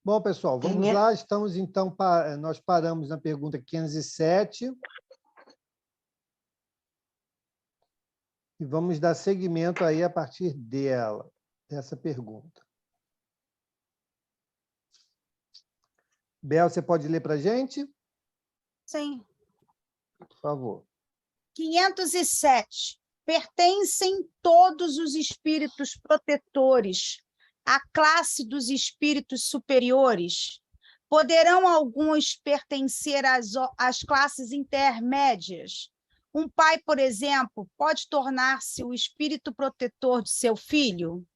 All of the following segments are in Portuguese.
Bom, pessoal, vamos lá. Estamos, então, nós paramos na pergunta 507 e vamos dar seguimento aí a partir dessa pergunta. Bel, você pode ler para a gente? Sim. Por favor. 507. Pertencem todos os espíritos protetores à classe dos espíritos superiores? Poderão alguns pertencer às classes intermédias? Um pai, por exemplo, pode tornar-se o espírito protetor de seu filho?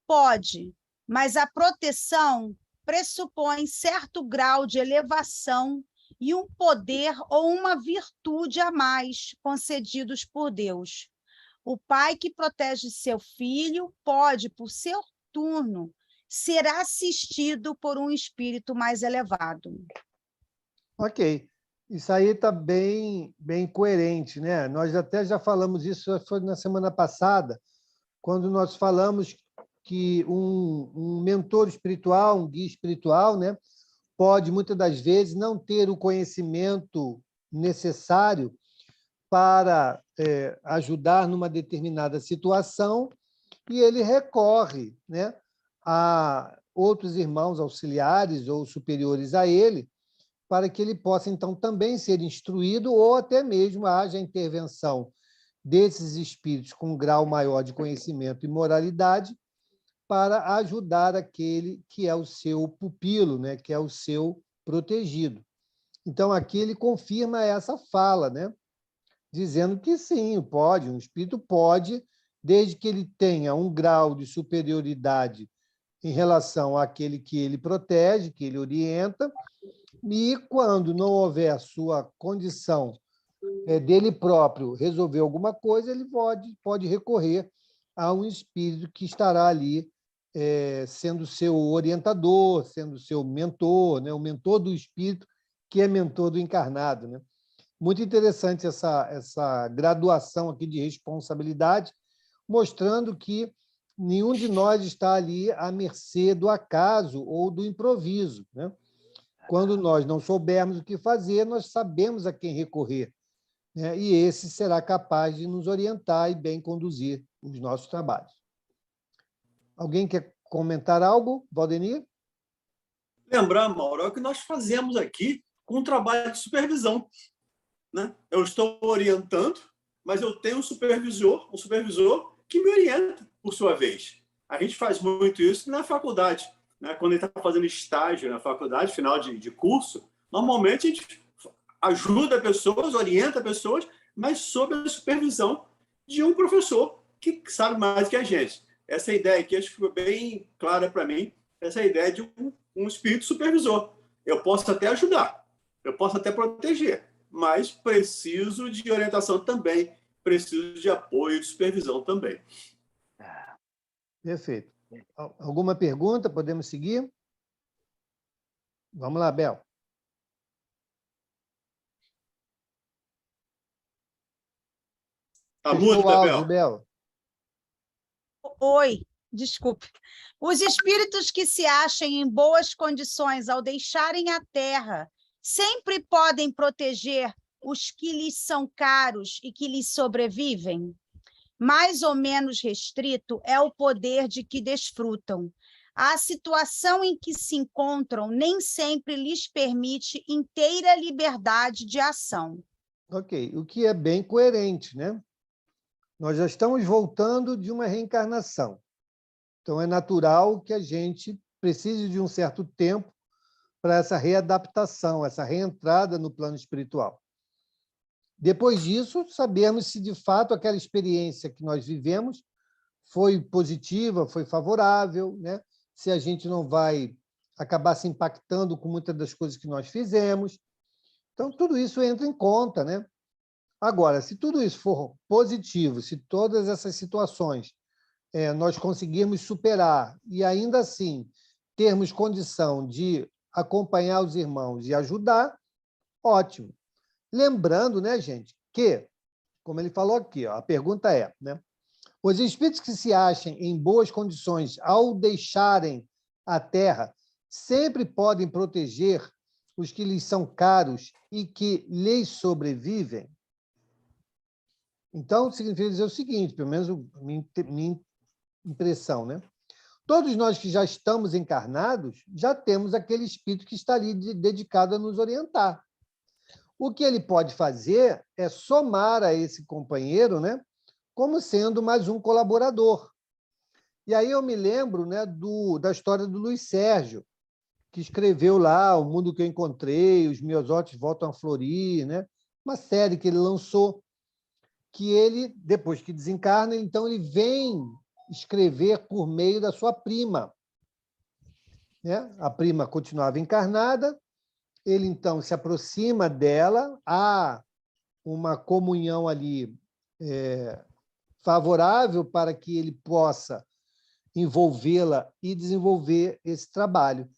Pode, mas a proteção pressupõe certo grau de elevação e um poder ou uma virtude a mais concedidos por Deus. O pai que protege seu filho pode, por seu turno, ser assistido por um espírito mais elevado. Ok. Isso aí está bem coerente, né? Nós até já falamos isso, foi na semana passada, quando nós falamos que um mentor espiritual, um guia espiritual, né, pode, muitas das vezes, não ter o conhecimento necessário para ajudar numa determinada situação e ele recorre, né, a outros irmãos auxiliares ou superiores a ele para que ele possa, então, também ser instruído ou até mesmo haja intervenção desses espíritos com um grau maior de conhecimento e moralidade para ajudar aquele que é o seu pupilo, né, que é o seu protegido. Então, aqui ele confirma essa fala, né, dizendo que sim, pode, um espírito pode, desde que ele tenha um grau de superioridade em relação àquele que ele protege, que ele orienta, e quando não houver a sua condição dele próprio resolver alguma coisa, ele pode recorrer a um espírito que estará ali sendo seu orientador, sendo seu mentor, né? O mentor do espírito, que é mentor do encarnado, né? Muito interessante essa graduação aqui de responsabilidade, mostrando que nenhum de nós está ali à mercê do acaso ou do improviso, né? Quando nós não soubermos o que fazer, nós sabemos a quem recorrer, né? E esse será capaz de nos orientar e bem conduzir os nossos trabalhos. Alguém quer comentar algo, Valdemir? Lembrar, Mauro, é o que nós fazemos aqui com o trabalho de supervisão, né? Eu estou orientando, mas eu tenho um supervisor que me orienta, por sua vez. A gente faz muito isso na faculdade, né? Quando ele está fazendo estágio na faculdade, final de curso, normalmente a gente ajuda pessoas, orienta pessoas, mas sob a supervisão de um professor que sabe mais que a gente. Essa ideia aqui, acho que ficou bem clara para mim, essa ideia de um espírito supervisor. Eu posso até ajudar, eu posso até proteger, mas preciso de orientação também, preciso de apoio e supervisão também. Perfeito. Alguma pergunta? Podemos seguir? Vamos lá, Bel. Tá mudo, o áudio, Bel? Bel. Oi, desculpe. Os espíritos que se achem em boas condições ao deixarem a Terra sempre podem proteger os que lhes são caros e que lhes sobrevivem? Mais ou menos restrito é o poder de que desfrutam. A situação em que se encontram nem sempre lhes permite inteira liberdade de ação. Ok, o que é bem coerente, né? Nós já estamos voltando de uma reencarnação. Então, é natural que a gente precise de um certo tempo para essa readaptação, essa reentrada no plano espiritual. Depois disso, sabemos se, de fato, aquela experiência que nós vivemos foi positiva, foi favorável, né? Se a gente não vai acabar se impactando com muitas das coisas que nós fizemos. Então, tudo isso entra em conta, né? Agora, se tudo isso for positivo, se todas essas situações nós conseguirmos superar e, ainda assim, termos condição de acompanhar os irmãos e ajudar, ótimo. Lembrando, né, gente, que, como ele falou aqui, ó, a pergunta é, né, os espíritos que se achem em boas condições ao deixarem a Terra sempre podem proteger os que lhes são caros e que lhes sobrevivem? Então, significa dizer o seguinte, pelo menos minha impressão, né? Todos nós que já estamos encarnados, já temos aquele espírito que está ali dedicado a nos orientar. O que ele pode fazer é somar a esse companheiro, né, como sendo mais um colaborador. E aí eu me lembro, né, da história do Luiz Sérgio, que escreveu lá O Mundo que Eu Encontrei, Os Miosotes Voltam a Florir, né, uma série que ele lançou, que ele, depois que desencarna, então ele vem escrever por meio da sua prima, né? A prima continuava encarnada, ele então se aproxima dela, há uma comunhão ali favorável para que ele possa envolvê-la e desenvolver esse trabalho.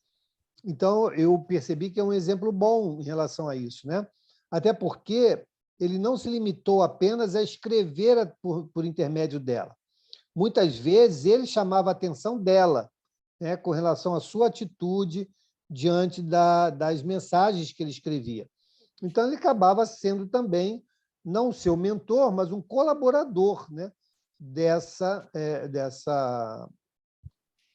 Então, eu percebi que é um exemplo bom em relação a isso, né? Até porque ele não se limitou apenas a escrever por intermédio dela. Muitas vezes ele chamava a atenção dela, né, com relação à sua atitude diante das mensagens que ele escrevia. Então, ele acabava sendo também, não o seu mentor, mas um colaborador, né, dessa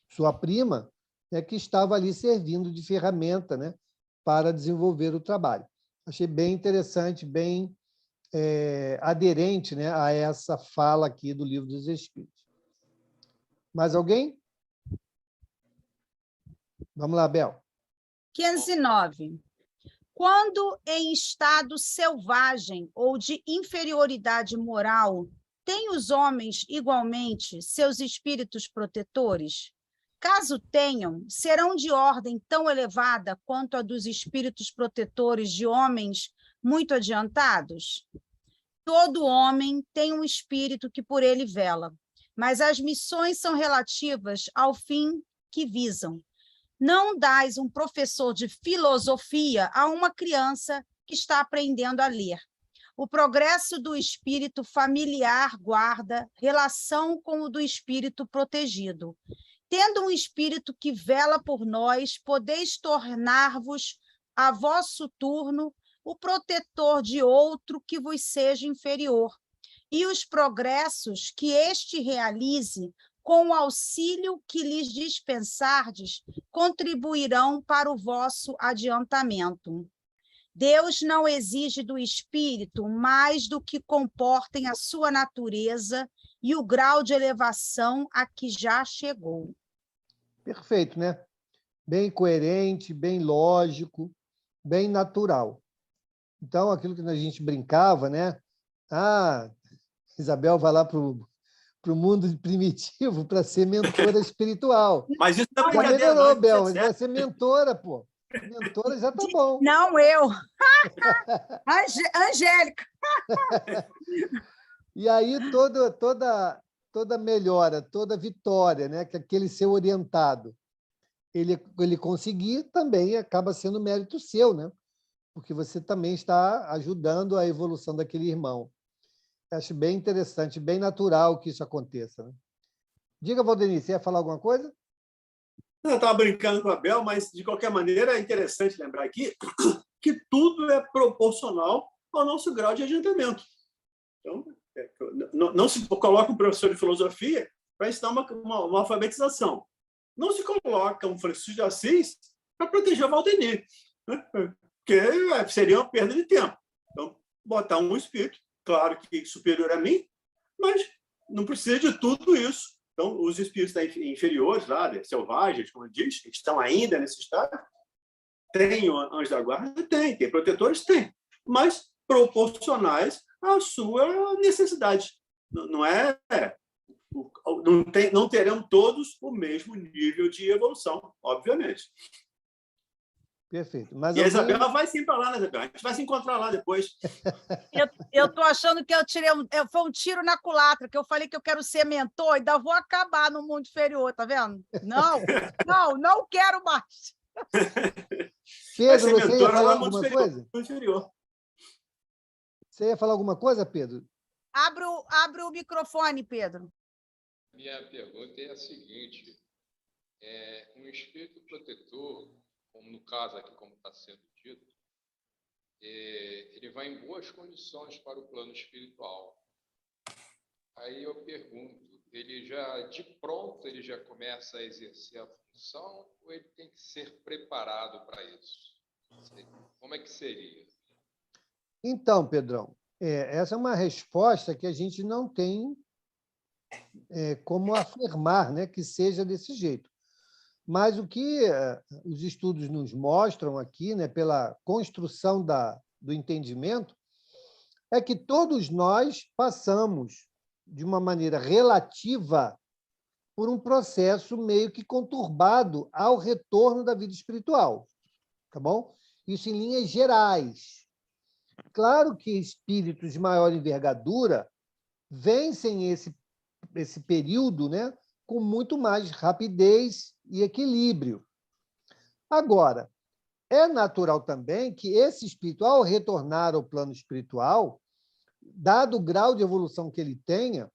sua prima, né, que estava ali servindo de ferramenta, né, para desenvolver o trabalho. Achei bem interessante, bem aderente, né, a essa fala aqui do Livro dos Espíritos. Mais alguém? Vamos lá, Bel. 509. Quando em estado selvagem ou de inferioridade moral, têm os homens igualmente seus espíritos protetores? Caso tenham, serão de ordem tão elevada quanto a dos espíritos protetores de homens muito adiantados? Todo homem tem um espírito que por ele vela, mas as missões são relativas ao fim que visam. Não dás um professor de filosofia a uma criança que está aprendendo a ler. O progresso do espírito familiar guarda relação com o do espírito protegido. Tendo um espírito que vela por nós, podeis tornar-vos, a vosso turno, o protetor de outro que vos seja inferior. E os progressos que este realize, com o auxílio que lhes dispensardes, contribuirão para o vosso adiantamento. Deus não exige do espírito mais do que comportem a sua natureza e o grau de elevação a que já chegou. Perfeito, né? Bem coerente, bem lógico, bem natural. Então, aquilo que a gente brincava, né? Ah, Isabel vai lá para o mundo primitivo para ser mentora espiritual. Mas isso não é Já brincadeira, melhorou, não. Bel, vai ser mentora, pô. Mentora já tá bom. Não, eu. Angélica. E aí toda melhora, toda vitória, né, que aquele ser orientado ele conseguir, também acaba sendo mérito seu, né? Porque você também está ajudando a evolução daquele irmão. Acho bem interessante, bem natural que isso aconteça, né? Diga, Valdemir, você ia falar alguma coisa? Eu estava brincando com a Bel, mas, de qualquer maneira, é interessante lembrar aqui que tudo é proporcional ao nosso grau de adiantamento. Então, não se coloca um professor de filosofia para ensinar uma alfabetização. Não se coloca um Francisco de Assis para proteger o Valdemir, né? Porque seria uma perda de tempo. Então, botar um espírito, claro que superior a mim, mas não precisa de tudo isso. Então, os espíritos inferiores, lá, selvagens, como diz, que estão ainda nesse estado, tem anjos da guarda? Tem protetores? Tem, mas proporcionais à sua necessidade. Não terão todos o mesmo nível de evolução, obviamente. Perfeito. Mas e a Isabela vai sim para lá, né, Isabela? A gente vai se encontrar lá depois. Eu estou achando que foi um tiro na culatra, que eu falei que eu quero ser mentor, ainda vou acabar no mundo inferior, tá vendo? Não quero mais. Pedro, você ia falar alguma coisa? Inferior. Você ia falar alguma coisa, Pedro? Abre o microfone, Pedro. Minha pergunta é a seguinte: um espírito protetor, como no caso aqui, como está sendo dito, ele vai em boas condições para o plano espiritual. Aí eu pergunto, ele já, de pronto, ele já começa a exercer a função ou ele tem que ser preparado para isso? Como é que seria? Então, Pedrão, essa é uma resposta que a gente não tem como afirmar, né, que seja desse jeito. Mas o que os estudos nos mostram aqui, né, pela construção do entendimento, é que todos nós passamos, de uma maneira relativa, por um processo meio que conturbado ao retorno da vida espiritual. Tá bom? Isso em linhas gerais. Claro que espíritos de maior envergadura vencem esse período, né, com muito mais rapidez e equilíbrio. Agora, é natural também que esse espírito, ao retornar ao plano espiritual, dado o grau de evolução que ele tenha,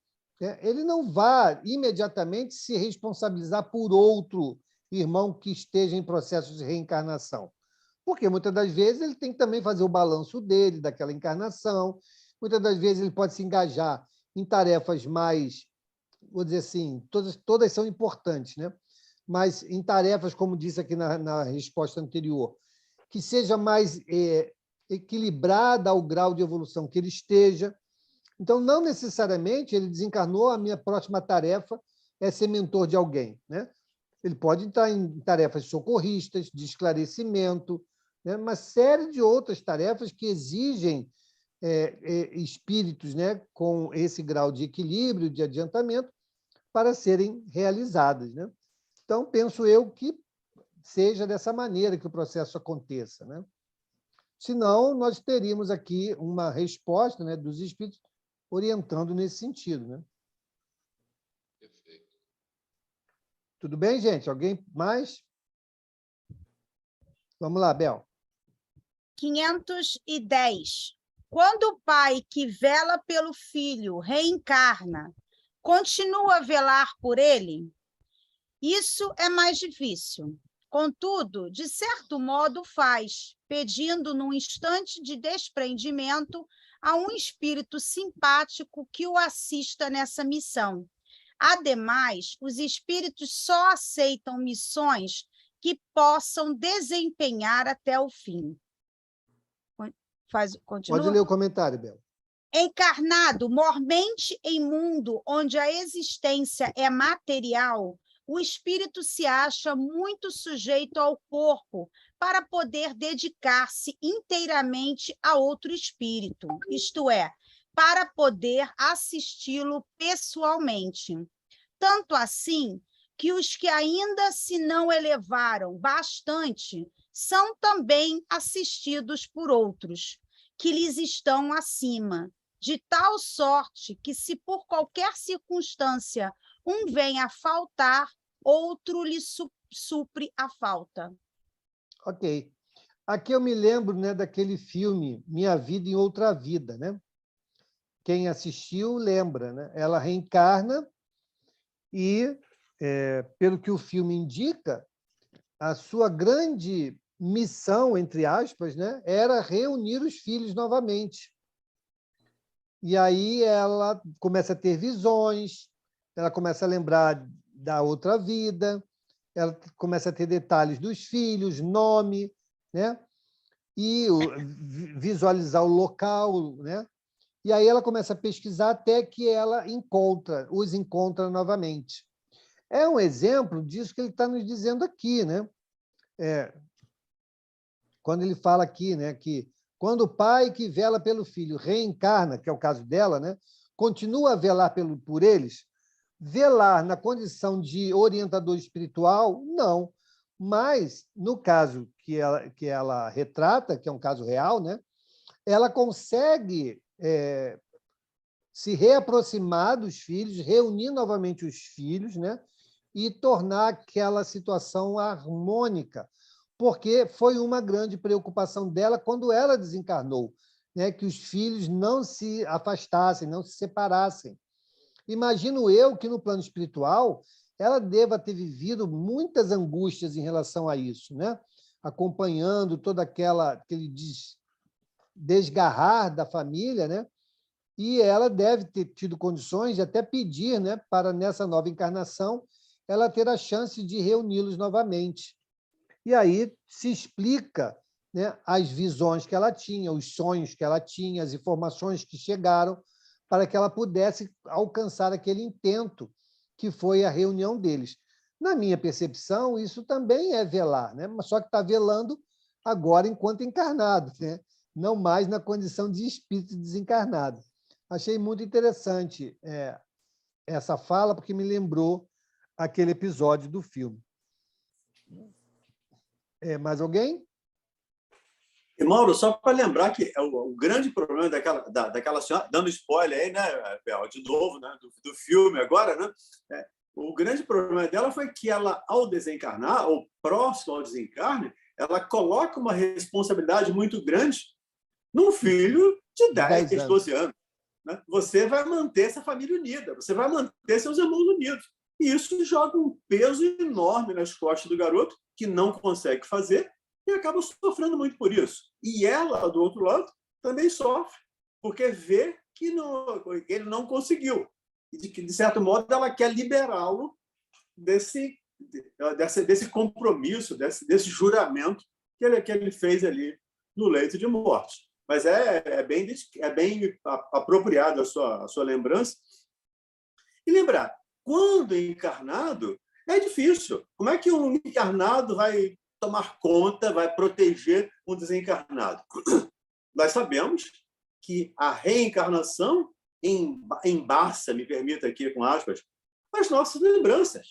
ele não vá imediatamente se responsabilizar por outro irmão que esteja em processo de reencarnação. Porque muitas das vezes ele tem que também fazer o balanço dele, daquela encarnação. Muitas das vezes ele pode se engajar em tarefas mais, vou dizer assim, todas são importantes, né? Mas em tarefas, como disse aqui na resposta anterior, que seja mais equilibrada ao grau de evolução que ele esteja. Então, não necessariamente ele desencarnou, a minha próxima tarefa é ser mentor de alguém, né? Ele pode estar em tarefas socorristas, de esclarecimento, né? Uma série de outras tarefas que exigem espíritos, né, com esse grau de equilíbrio, de adiantamento, para serem realizadas, né? Então, penso eu que seja dessa maneira que o processo aconteça, né? Senão, nós teríamos aqui uma resposta, né, dos espíritos orientando nesse sentido, né? Perfeito. Tudo bem, gente? Alguém mais? Vamos lá, Bel. 510. Quando o pai que vela pelo filho reencarna, continua a velar por ele? Isso é mais difícil. Contudo, de certo modo faz, pedindo num instante de desprendimento a um espírito simpático que o assista nessa missão. Ademais, os espíritos só aceitam missões que possam desempenhar até o fim. Continua? Pode ler o comentário, Bel. Encarnado mormente em mundo onde a existência é material, o espírito se acha muito sujeito ao corpo para poder dedicar-se inteiramente a outro espírito, isto é, para poder assisti-lo pessoalmente. Tanto assim que os que ainda se não elevaram bastante são também assistidos por outros, que lhes estão acima, de tal sorte que, se por qualquer circunstância um vem a faltar, outro lhe supre a falta. Ok. Aqui eu me lembro, né, daquele filme Minha Vida em Outra Vida, né? Quem assistiu lembra, né? Ela reencarna e, pelo que o filme indica, a sua grande missão, entre aspas, né, era reunir os filhos novamente. E aí ela começa a ter visões, ela começa a lembrar da outra vida, ela começa a ter detalhes dos filhos, nome, né? E visualizar o local, né? E aí ela começa a pesquisar até que ela os encontra novamente. É um exemplo disso que ele está nos dizendo aqui, né? Quando ele fala aqui, né, que quando o pai que vela pelo filho reencarna, que é o caso dela, né, continua a velar por eles, velar na condição de orientador espiritual, não. Mas, no caso que ela retrata, que é um caso real, né, ela consegue se reaproximar dos filhos, reunir novamente os filhos, né, e tornar aquela situação harmônica, porque foi uma grande preocupação dela quando ela desencarnou, né, que os filhos não se afastassem, não se separassem. Imagino eu que, no plano espiritual, ela deva ter vivido muitas angústias em relação a isso, né? Acompanhando todo aquele desgarrar da família, né? E ela deve ter tido condições de até pedir, né, para, nessa nova encarnação, ela ter a chance de reuni-los novamente. E aí se explica, né, as visões que ela tinha, os sonhos que ela tinha, as informações que chegaram para que ela pudesse alcançar aquele intento que foi a reunião deles. Na minha percepção, isso também é velar, né? Mas só que está velando agora enquanto encarnado, né? Não mais na condição de espírito desencarnado. Achei muito interessante essa fala, porque me lembrou aquele episódio do filme. Mais alguém? E, Mauro, só para lembrar que o grande problema daquela senhora, dando spoiler aí, né, de novo, né, do filme agora, né, o grande problema dela foi que ela, ao desencarnar, ou próximo ao desencarne, ela coloca uma responsabilidade muito grande num filho de 10 12 anos. Né? Você vai manter essa família unida, você vai manter seus irmãos unidos. E isso joga um peso enorme nas costas do garoto, que não consegue fazer, e acaba sofrendo muito por isso. E ela, do outro lado, também sofre, porque vê que ele não conseguiu. E, de certo modo, ela quer liberá-lo desse compromisso, desse juramento que ele fez ali no leito de morte. Mas é bem apropriado a sua lembrança. E lembrar, quando encarnado, é difícil. Como é que um encarnado vai tomar conta, vai proteger um desencarnado? Nós sabemos que a reencarnação embaça, me permita aqui com aspas, as nossas lembranças.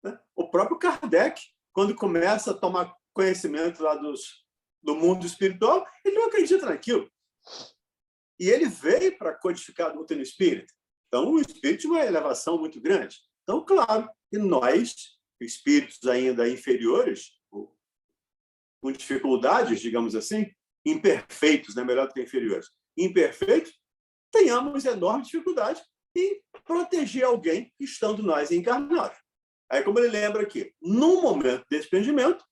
Né? O próprio Kardec, quando começa a tomar conhecimento lá do mundo espiritual, ele não acredita naquilo. E ele veio para codificar a doutrina espírita. Então, o espírito tinha uma elevação muito grande. Então, claro, que nós, espíritos ainda inferiores, com dificuldades, digamos assim, imperfeitos, né? Melhor do que inferiores, imperfeitos, tenhamos enorme dificuldade em proteger alguém estando nós encarnados. Aí, como ele lembra aqui, num momento de desprendimento,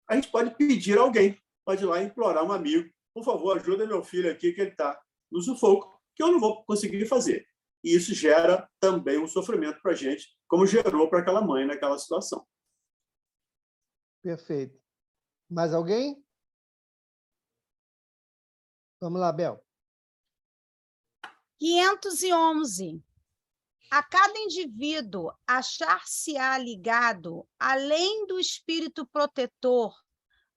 a gente pode pedir a alguém, pode ir lá implorar um amigo, por favor, ajuda meu filho aqui, que ele está no sufoco, que eu não vou conseguir fazer. E isso gera também um sofrimento para a gente, como gerou para aquela mãe naquela situação. Perfeito. Mais alguém? Vamos lá, Bel. 511. A cada indivíduo achar-se-á ligado, além do espírito protetor,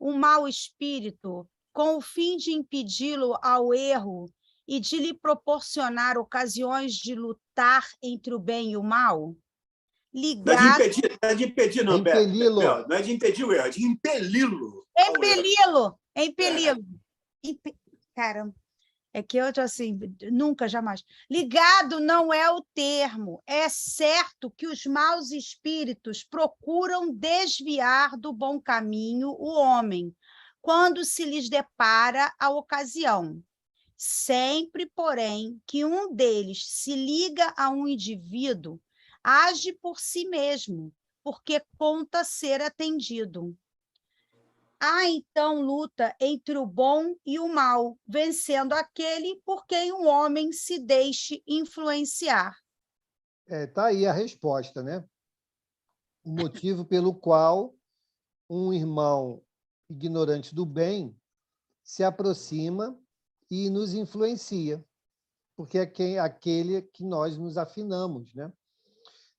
um mau espírito, com o fim de impedi-lo ao erro e de lhe proporcionar ocasiões de lutar entre o bem e o mal? Ligado... Não é de impedir, não, Bel. Não é de impedir o erro, é de impeli-lo. Impeli-lo. Caramba. É que eu, assim, nunca, jamais. Ligado não é o termo. É certo que os maus espíritos procuram desviar do bom caminho o homem, quando se lhes depara a ocasião. Sempre, porém, que um deles se liga a um indivíduo, age por si mesmo, porque conta ser atendido. Há, então, luta entre o bom e o mal, vencendo aquele por quem o homem se deixe influenciar. Tá aí a resposta, né? O motivo pelo qual um irmão ignorante do bem se aproxima e nos influencia, porque é aquele que nós nos afinamos, né?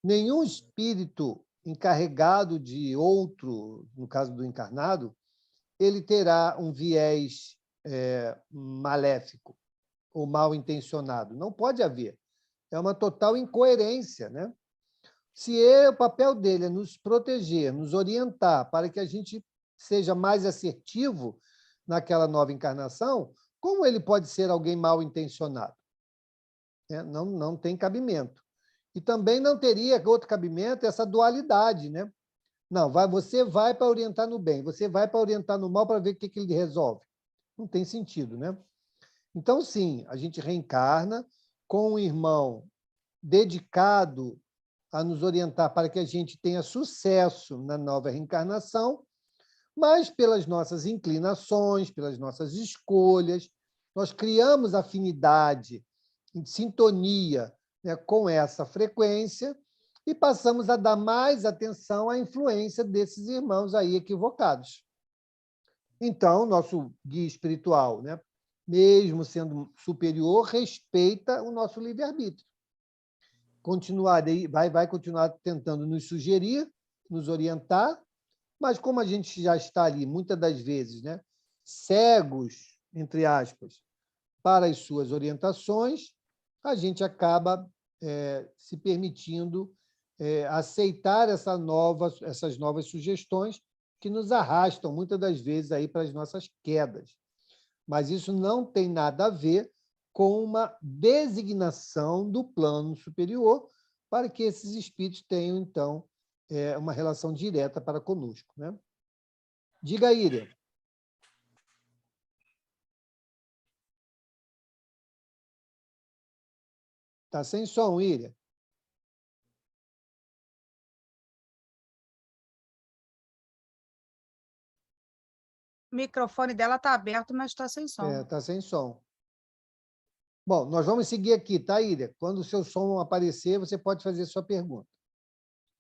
Nenhum espírito encarregado de outro, no caso do encarnado, ele terá um viés maléfico ou mal intencionado. Não pode haver. É uma total incoerência, né? Se o papel dele é nos proteger, nos orientar para que a gente seja mais assertivo naquela nova encarnação, como ele pode ser alguém mal intencionado? Não tem cabimento. E também não teria outro cabimento essa dualidade, né? Não, você vai para orientar no bem, você vai para orientar no mal para ver o que ele resolve. Não tem sentido, né? Então, sim, a gente reencarna com um irmão dedicado a nos orientar para que a gente tenha sucesso na nova reencarnação, mas pelas nossas inclinações, pelas nossas escolhas, nós criamos afinidade, sintonia, né, com essa frequência e passamos a dar mais atenção à influência desses irmãos aí equivocados. Então, nosso guia espiritual, né, mesmo sendo superior, respeita o nosso livre-arbítrio. Vai continuar tentando nos sugerir, nos orientar, mas como a gente já está ali, muitas das vezes, né, cegos, entre aspas, para as suas orientações, a gente acaba se permitindo aceitar essas novas sugestões que nos arrastam, muitas das vezes, aí para as nossas quedas. Mas isso não tem nada a ver com uma designação do plano superior para que esses espíritos tenham, então, uma relação direta para conosco, né? Diga, Íria. Está sem som, Íria. O microfone dela está aberto, mas está sem som. Está sem som. Bom, nós vamos seguir aqui, tá, Íria? Quando o seu som aparecer, você pode fazer sua pergunta.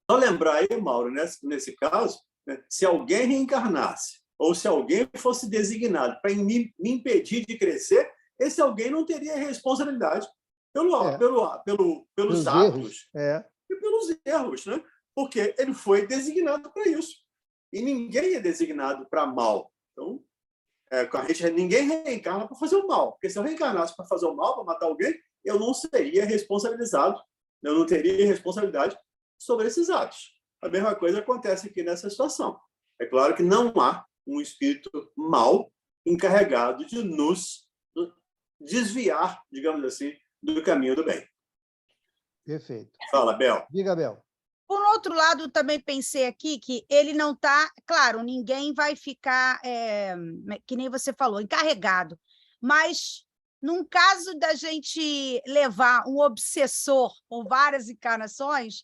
Só lembrar aí, Mauro, nesse caso, né, se alguém reencarnasse ou se alguém fosse designado para me impedir de crescer, esse alguém não teria responsabilidade pelos atos e pelos erros, né? Porque ele foi designado para isso. E ninguém é designado para mal. Então, ninguém reencarna para fazer o mal. Porque se eu reencarnasse para fazer o mal, para matar alguém, eu não seria responsabilizado, eu não teria responsabilidade sobre esses atos. A mesma coisa acontece aqui nessa situação. É claro que não há um espírito mau encarregado de nos desviar, digamos assim, do caminho do bem. Perfeito. Fala, Bel. Diga, Bel. Por outro lado, eu também pensei aqui que ele não está... Claro, ninguém vai ficar, que nem você falou, encarregado. Mas, num caso da gente levar um obsessor por várias encarnações,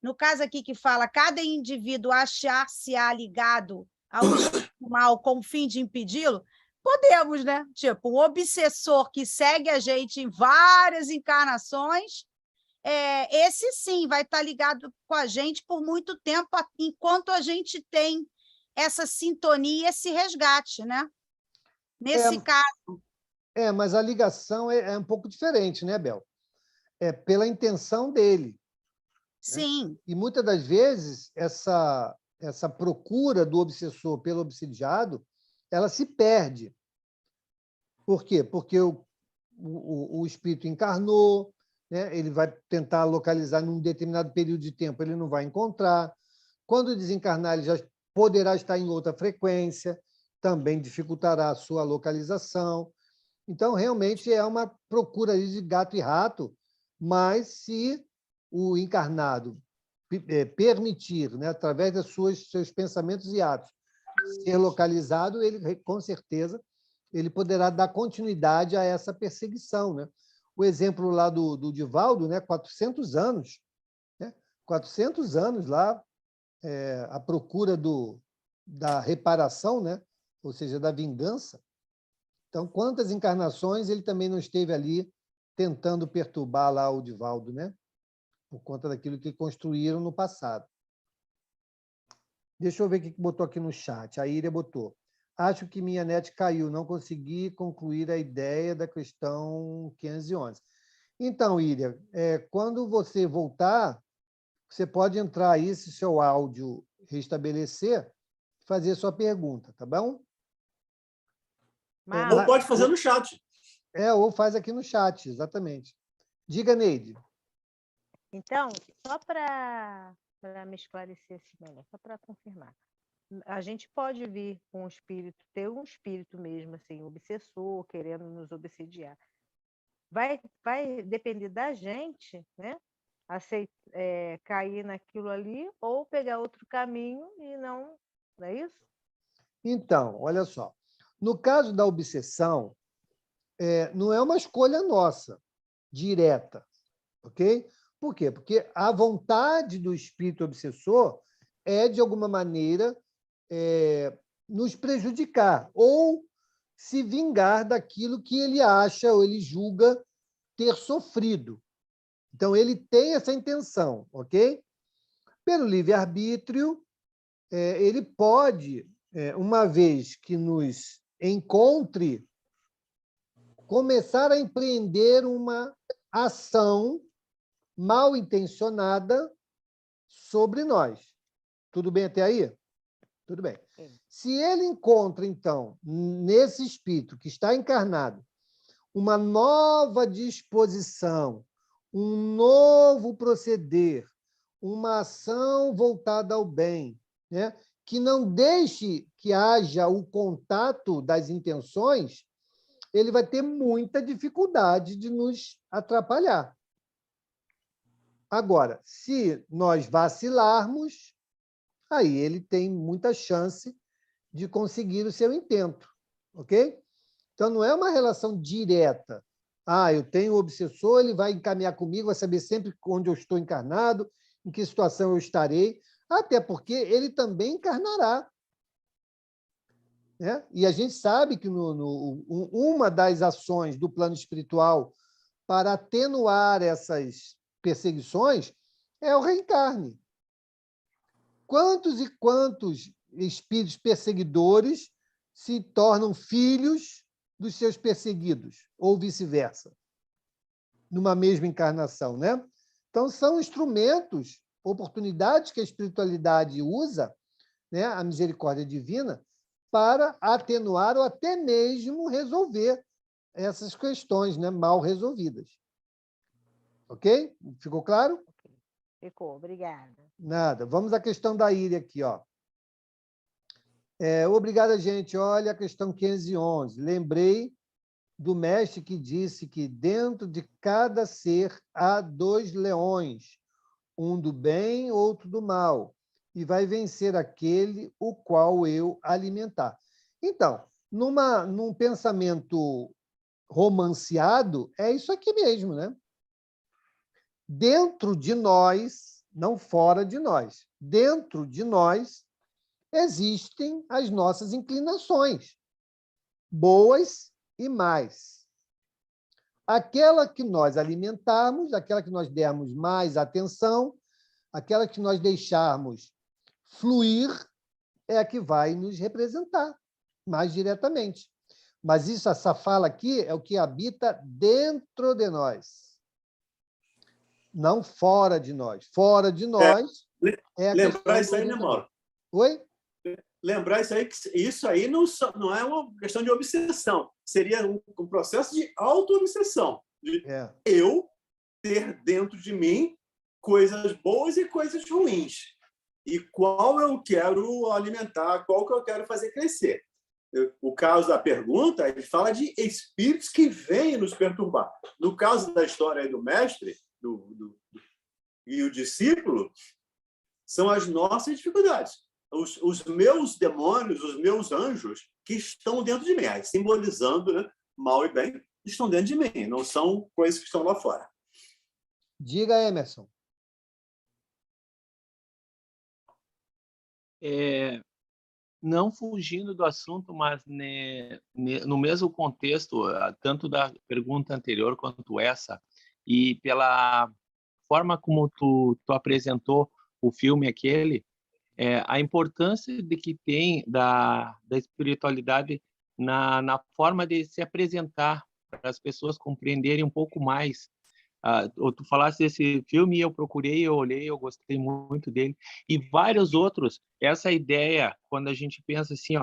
no caso aqui que fala, cada indivíduo achar-se-á ligado ao espírito mal com o fim de impedi-lo, podemos, né? Tipo, um obsessor que segue a gente em várias encarnações, esse sim vai estar ligado com a gente por muito tempo, enquanto a gente tem essa sintonia, esse resgate, né? Nesse caso. Mas a ligação é um pouco diferente, né, Bel? É pela intenção dele. Sim. Né? E muitas das vezes essa procura do obsessor pelo obsidiado, ela se perde. Por quê? Porque o espírito encarnou, né? Ele vai tentar localizar num determinado período de tempo, ele não vai encontrar. Quando desencarnar, ele já poderá estar em outra frequência, também dificultará a sua localização. Então, realmente, é uma procura de gato e rato, mas se o encarnado permitir, né, através dos seus pensamentos e atos, ser localizado, ele, com certeza, ele poderá dar continuidade a essa perseguição, né? O exemplo lá do Divaldo, né, 400 anos, né? 400 anos lá, à procura da reparação, né? Ou seja, da vingança. Então, quantas encarnações ele também não esteve ali tentando perturbar lá o Divaldo, né? Por conta daquilo que construíram no passado. Deixa eu ver o que botou aqui no chat. A Íria botou. Acho que minha net caiu, não consegui concluir a ideia da questão 511. Então, Íria, quando você voltar, você pode entrar aí, se seu áudio restabelecer, fazer sua pergunta, tá bom? Ou pode fazer no chat. Ou faz aqui no chat, exatamente. Diga, Neide. Então, só para me esclarecer assim melhor, só para confirmar. A gente pode vir com um espírito, ter um espírito mesmo, assim, obsessor, querendo nos obsediar. Vai depender da gente, né? Cair naquilo ali ou pegar outro caminho e não é isso? Então, olha só. No caso da obsessão, não é uma escolha nossa, direta, ok? Por quê? Porque a vontade do espírito obsessor é, de alguma maneira, nos prejudicar ou se vingar daquilo que ele acha ou ele julga ter sofrido. Então, ele tem essa intenção, ok? Pelo livre-arbítrio, ele pode, uma vez que nos encontre, começar a empreender uma ação mal intencionada sobre nós. Tudo bem até aí? Tudo bem. Se ele encontra, então, nesse espírito que está encarnado, uma nova disposição, um novo proceder, uma ação voltada ao bem, né? Que não deixe que haja o contato das intenções, ele vai ter muita dificuldade de nos atrapalhar. Agora, se nós vacilarmos, aí ele tem muita chance de conseguir o seu intento, ok? Então, não é uma relação direta. Eu tenho um obsessor, ele vai encaminhar comigo, vai saber sempre onde eu estou encarnado, em que situação eu estarei, até porque ele também encarnará. Né? E a gente sabe que uma das ações do plano espiritual para atenuar essas perseguições é o reencarne. Quantos e quantos espíritos perseguidores se tornam filhos dos seus perseguidos, ou vice-versa, numa mesma encarnação, né? Então, são instrumentos, oportunidades que a espiritualidade usa, né, a misericórdia divina, para atenuar ou até mesmo resolver essas questões, né, mal resolvidas. Ok? Ficou claro? Ficou, obrigada. Nada. Vamos à questão da Íria aqui, ó. Obrigada, gente. Olha a questão 511. Lembrei do mestre que disse que dentro de cada ser há 2 leões, um do bem, outro do mal, e vai vencer aquele o qual eu alimentar. Então, num pensamento romanceado, é isso aqui mesmo, né? Dentro de nós, não fora de nós, dentro de nós existem as nossas inclinações, boas e más. Aquela que nós alimentarmos, aquela que nós dermos mais atenção, aquela que nós deixarmos fluir, é a que vai nos representar mais diretamente. Mas essa fala aqui é o que habita dentro de nós, não fora de nós. Fora de nós é a lembrar isso aí, né, Mauro? Oi? Lembrar isso aí, que isso aí não é uma questão de obsessão, seria um processo de auto-obsessão, de eu ter dentro de mim coisas boas e coisas ruins. E qual eu quero alimentar, qual que eu quero fazer crescer. O caso da pergunta, ele fala de espíritos que vêm nos perturbar. No caso da história aí do mestre e o discípulo, são as nossas dificuldades. Os meus demônios, os meus anjos, que estão dentro de mim, aí, simbolizando, né, mal e bem, estão dentro de mim, não são coisas que estão lá fora. Diga, Emerson. Não fugindo do assunto, mas no mesmo contexto, tanto da pergunta anterior quanto essa, e pela forma como tu apresentou o filme aquele, a importância de que tem da espiritualidade na forma de se apresentar para as pessoas compreenderem um pouco mais. Tu falaste desse filme e eu procurei, eu olhei, eu gostei muito dele. E vários outros, essa ideia, quando a gente pensa assim,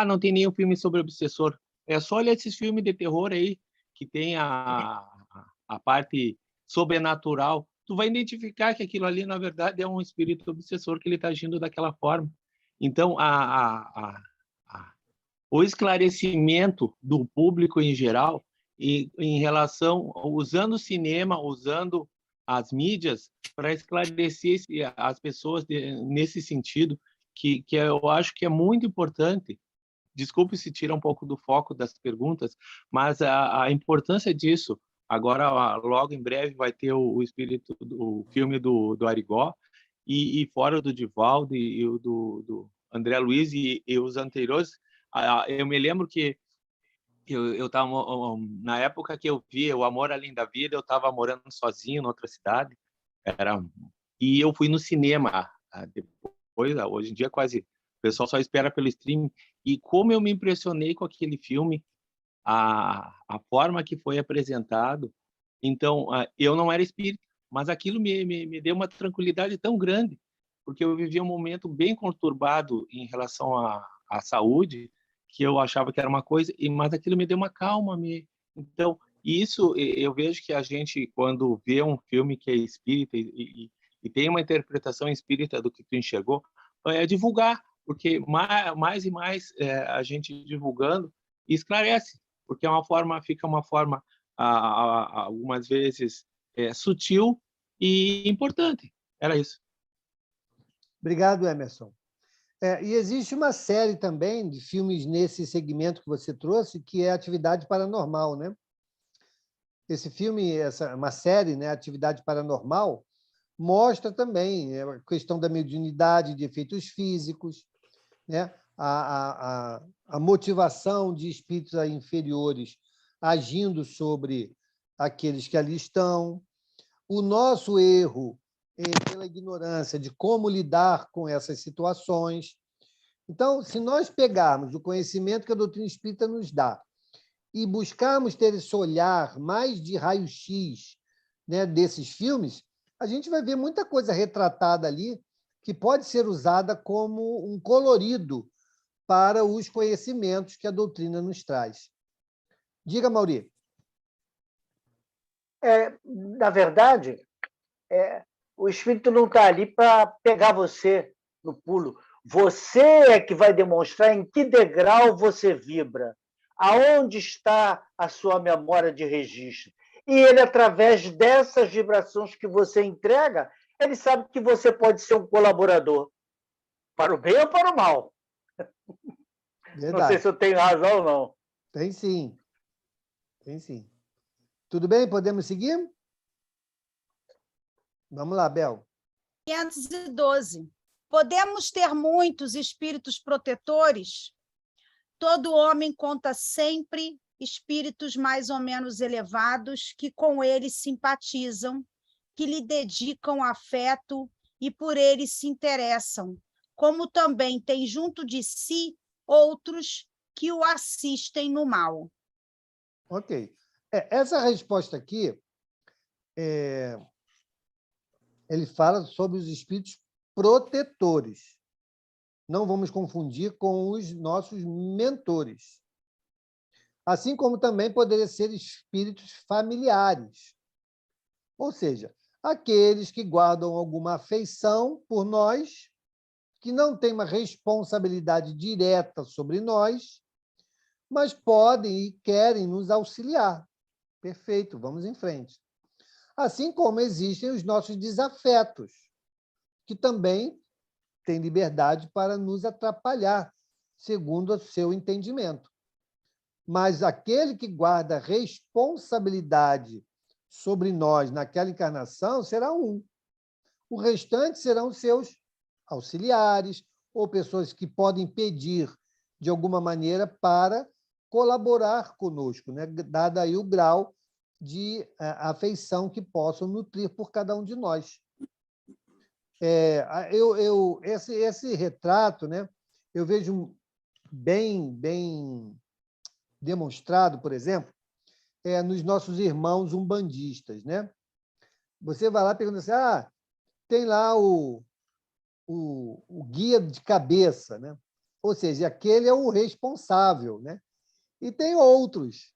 não tem nenhum filme sobre obsessor. É só olhar esses filmes de terror aí, que tem a parte sobrenatural. Tu vai identificar que aquilo ali, na verdade, é um espírito obsessor que ele está agindo daquela forma. Então, o esclarecimento do público em geral, e em relação, usando o cinema, usando as mídias, para esclarecer as pessoas nesse sentido, que eu acho que é muito importante. Desculpe se tira um pouco do foco das perguntas, mas a importância disso, Agora, logo em breve, vai ter o filme do Arigó, e fora do Divaldo e o do André Luiz e os anteriores. Eu me lembro que eu estava, na época que eu vi O Amor Além da Vida, eu estava morando sozinho em outra cidade, e eu fui no cinema. Depois, hoje em dia, quase o pessoal só espera pelo streaming. E como eu me impressionei com aquele filme, a forma que foi apresentado. Então, eu não era espírita, mas aquilo me deu uma tranquilidade tão grande, porque eu vivia um momento bem conturbado em relação à saúde, que eu achava que era uma coisa, mas aquilo me deu uma calma. Então, isso eu vejo que a gente, quando vê um filme que é espírita e tem uma interpretação espírita do que tu enxergou, é divulgar, porque mais e mais a gente divulgando esclarece, porque fica uma forma algumas vezes sutil e importante. Era isso. Obrigado, Emerson. E existe uma série também de filmes nesse segmento que você trouxe, que é Atividade Paranormal, né? Esse filme, uma série, né, Atividade Paranormal, mostra também a questão da mediunidade, de efeitos físicos, né? A motivação de espíritos inferiores agindo sobre aqueles que ali estão, o nosso erro pela ignorância de como lidar com essas situações. Então, se nós pegarmos o conhecimento que a doutrina espírita nos dá e buscarmos ter esse olhar mais de raio-x, né, desses filmes, a gente vai ver muita coisa retratada ali que pode ser usada como um colorido para os conhecimentos que a doutrina nos traz. Diga, Mauri. Na verdade, o espírito não está ali para pegar você no pulo. Você é que vai demonstrar em que degrau você vibra, aonde está a sua memória de registro. E ele, através dessas vibrações que você entrega, ele sabe que você pode ser um colaborador, para o bem ou para o mal. Verdade. Não sei se eu tenho razão ou não. Tem sim. Tem sim. Tudo bem? Podemos seguir? Vamos lá, Bel. 512. Podemos ter muitos espíritos protetores? Todo homem conta sempre espíritos mais ou menos elevados que com ele simpatizam, que lhe dedicam afeto e por ele se interessam, como também tem junto de si outros que o assistem no mal. Ok. Essa resposta aqui, ele fala sobre os espíritos protetores. Não vamos confundir com os nossos mentores. Assim como também poderiam ser espíritos familiares. Ou seja, aqueles que guardam alguma afeição por nós, que não têm uma responsabilidade direta sobre nós, mas podem e querem nos auxiliar. Perfeito, vamos em frente. Assim como existem os nossos desafetos, que também têm liberdade para nos atrapalhar, segundo o seu entendimento. Mas aquele que guarda responsabilidade sobre nós naquela encarnação será um. O restante serão seus auxiliares ou pessoas que podem pedir, de alguma maneira, para colaborar conosco, né? Dado aí o grau de afeição que possam nutrir por cada um de nós. Esse retrato, né, eu vejo bem demonstrado, por exemplo, nos nossos irmãos umbandistas, né? Você vai lá e pergunta assim, tem lá o guia de cabeça, né? Ou seja, aquele é o responsável, né? E tem outros.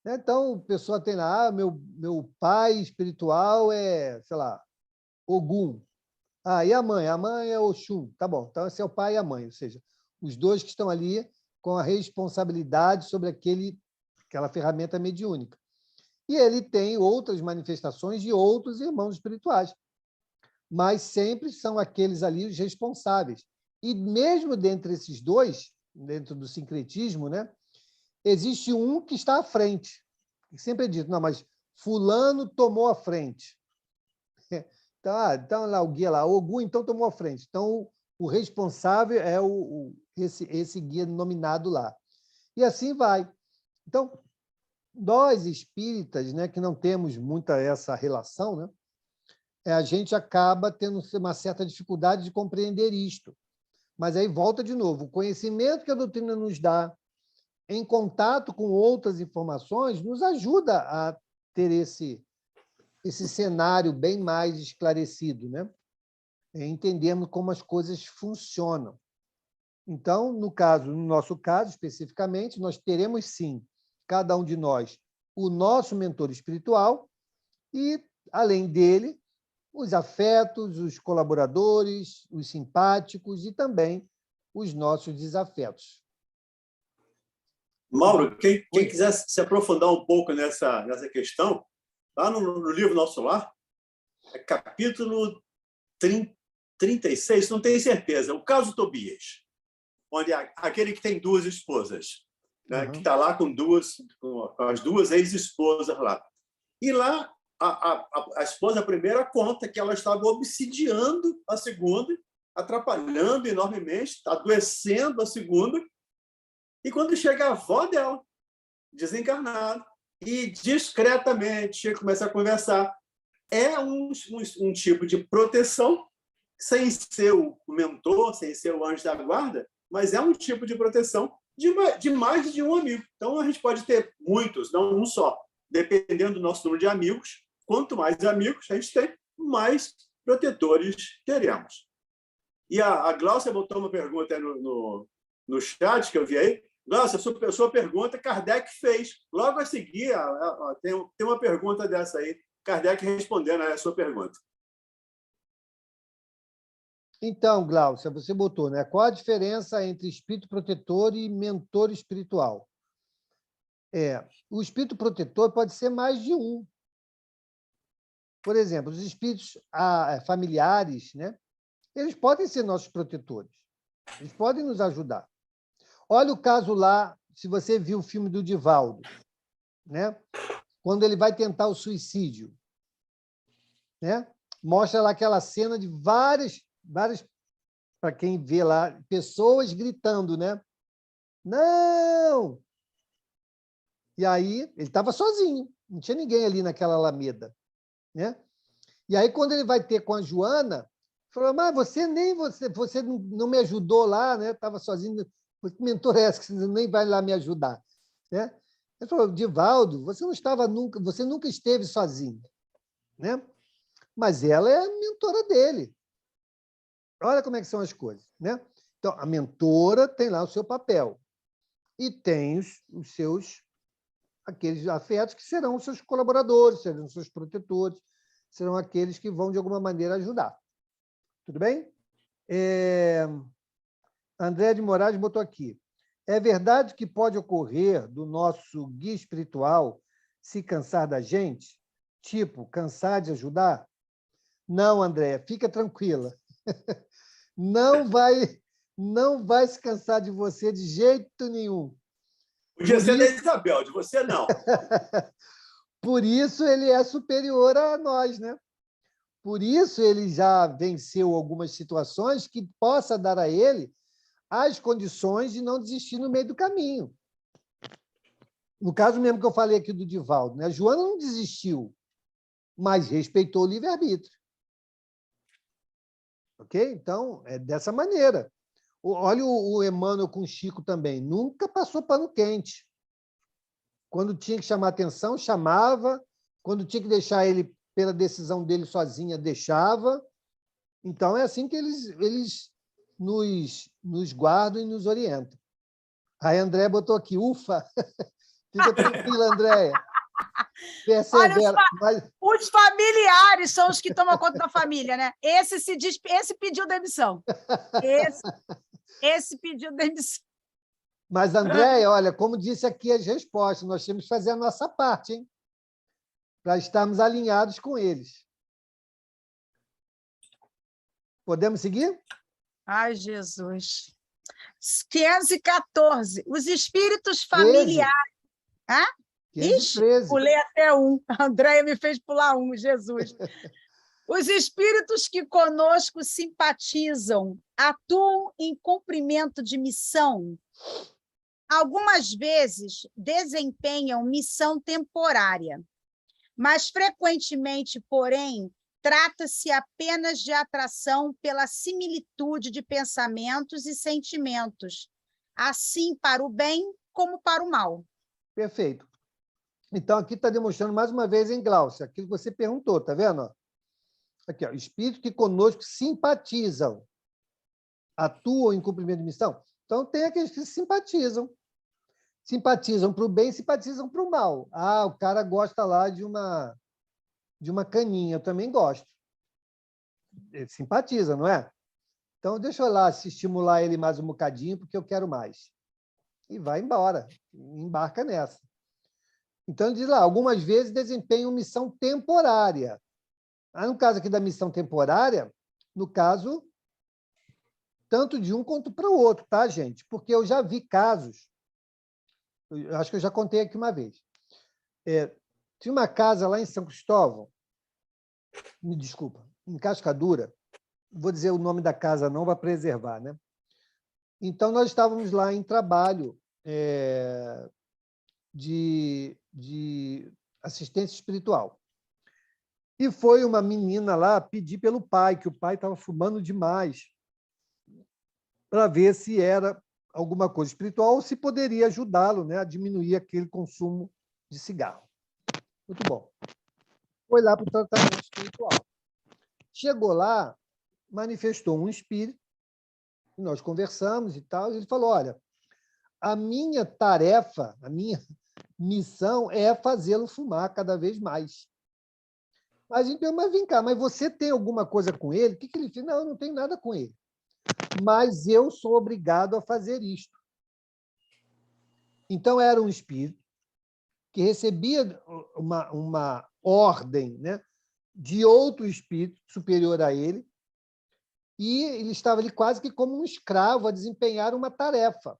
Então, a pessoa tem lá, meu pai espiritual é, sei lá, Ogum. E a mãe? A mãe é Oxum. Tá bom, então esse é o pai e a mãe, ou seja, os dois que estão ali com a responsabilidade sobre aquela ferramenta mediúnica. E ele tem outras manifestações de outros irmãos espirituais, mas sempre são aqueles ali os responsáveis. E mesmo dentre esses dois, dentro do sincretismo, né, existe um que está à frente. Sempre é dito, não, mas fulano tomou a frente. Então lá, o guia lá, Ogum, então tomou a frente. Então, o responsável é esse guia nominado lá. E assim vai. Então, nós espíritas, né, que não temos muita essa relação, né, a gente acaba tendo uma certa dificuldade de compreender isto. Mas aí volta de novo, o conhecimento que a doutrina nos dá, em contato com outras informações, nos ajuda a ter esse cenário bem mais esclarecido, né? Entendemos como as coisas funcionam. Então, no nosso caso, especificamente, nós teremos, sim, cada um de nós, o nosso mentor espiritual e, além dele, os afetos, os colaboradores, os simpáticos e também os nossos desafetos. Mauro, quem quiser se aprofundar um pouco nessa questão, lá no livro Nosso Lar, é capítulo 36, não tenho certeza, o caso Tobias, onde aquele que tem duas esposas, né, que está lá com as duas ex-esposas lá. E lá, a esposa primeira conta que ela estava obsidiando a segunda, atrapalhando enormemente, adoecendo a segunda, e quando chega a avó dela, desencarnada, e discretamente começa a conversar, é um tipo de proteção, sem ser o mentor, sem ser o anjo da guarda, mas é um tipo de proteção de mais de um amigo. Então, a gente pode ter muitos, não um só. Dependendo do nosso número de amigos, quanto mais amigos a gente tem, mais protetores teremos. E a Glaucia botou uma pergunta no chat que eu vi aí. Glaucia, a sua pergunta Kardec fez. Logo a seguir, tem uma pergunta dessa aí, Kardec respondendo a sua pergunta. Então, Glaucia, você botou, né? Qual a diferença entre espírito protetor e mentor espiritual? O espírito protetor pode ser mais de um. Por exemplo, os espíritos familiares, né? Eles podem ser nossos protetores. Eles podem nos ajudar. Olha o caso lá, se você viu o filme do Divaldo, né? Quando ele vai tentar o suicídio, né? Mostra lá aquela cena de várias, para quem vê lá, pessoas gritando, né? Não! E aí, ele estava sozinho, não tinha ninguém ali naquela alameda, né? E aí, quando ele vai ter com a Joana, falou, mas você não me ajudou lá, né? Estava sozinho, que mentor é essa que você nem vai lá me ajudar, né? Ele falou, Divaldo, você nunca esteve sozinho, né? Mas ela é a mentora dele. Olha como é que são as coisas, né? Então, a mentora tem lá o seu papel e tem os seus aqueles afetos que serão os seus colaboradores, serão os seus protetores, serão aqueles que vão, de alguma maneira, ajudar. Tudo bem? André de Moraes botou aqui. É verdade que pode ocorrer do nosso guia espiritual se cansar da gente? Tipo, cansar de ajudar? Não, André, fica tranquila. Não vai se cansar de você de jeito nenhum. Podia ser da Isabel, de você não. Por isso ele é superior a nós, né? Por isso ele já venceu algumas situações que possa dar a ele as condições de não desistir no meio do caminho. No caso mesmo que eu falei aqui do Divaldo, né? A Joana não desistiu, mas respeitou o livre-arbítrio. Ok? Então, é dessa maneira. Olha o Emmanuel com o Chico também. Nunca passou pano quente. Quando tinha que chamar atenção, chamava. Quando tinha que deixar ele, pela decisão dele sozinha, deixava. Então, é assim que eles nos guardam e nos orientam. Aí a Andréia botou aqui, ufa! Fica tranquila, Andréia. Persevera. Olha, os familiares são os que tomam conta da família, né? Esse pediu demissão. Esse pediu demissão. Mas, Andréia, olha, como disse aqui as respostas, nós temos que fazer a nossa parte, hein? Para estarmos alinhados com eles. Podemos seguir? Ai, Jesus. 514. Os espíritos familiares. Hã? Ixi, 513. pulei até um. A Andréia me fez pular um, Jesus. Os espíritos que conosco simpatizam atuam em cumprimento de missão. Algumas vezes desempenham missão temporária, mas frequentemente, porém, trata-se apenas de atração pela similitude de pensamentos e sentimentos, assim para o bem como para o mal. Perfeito. Então, aqui está demonstrando mais uma vez em Glaucia, aquilo que você perguntou, está vendo? Aqui, ó, espíritos que conosco simpatizam, atuam em cumprimento de missão. Então, tem aqueles que simpatizam. Simpatizam para o bem, simpatizam para o mal. Ah, o cara gosta lá de uma caninha, eu também gosto. Ele simpatiza, não é? Então, deixa eu lá se estimular ele mais um bocadinho, porque eu quero mais. E vai embora, embarca nessa. Então, diz lá, algumas vezes desempenham missão temporária. No caso aqui da missão temporária, no caso, tanto de um quanto para o outro, tá, gente? Porque eu já vi casos, eu acho que eu já contei aqui uma vez. Tinha uma casa lá em São Cristóvão, me desculpa, em Cascadura, vou dizer o nome da casa não, para preservar, né? Então, nós estávamos lá em trabalho de assistência espiritual. E foi uma menina lá pedir pelo pai, que o pai estava fumando demais, para ver se era alguma coisa espiritual ou se poderia ajudá-lo, né, a diminuir aquele consumo de cigarro. Muito bom. Foi lá para o tratamento espiritual. Chegou lá, manifestou um espírito, nós conversamos e tal, e ele falou, olha, a minha tarefa, a minha missão é fazê-lo fumar cada vez mais. Mas vem cá, mas você tem alguma coisa com ele? O que ele fez? Não, eu não tenho nada com ele. Mas eu sou obrigado a fazer isto. Então, era um espírito que recebia uma ordem, né, de outro espírito superior a ele, e ele estava ali quase que como um escravo a desempenhar uma tarefa.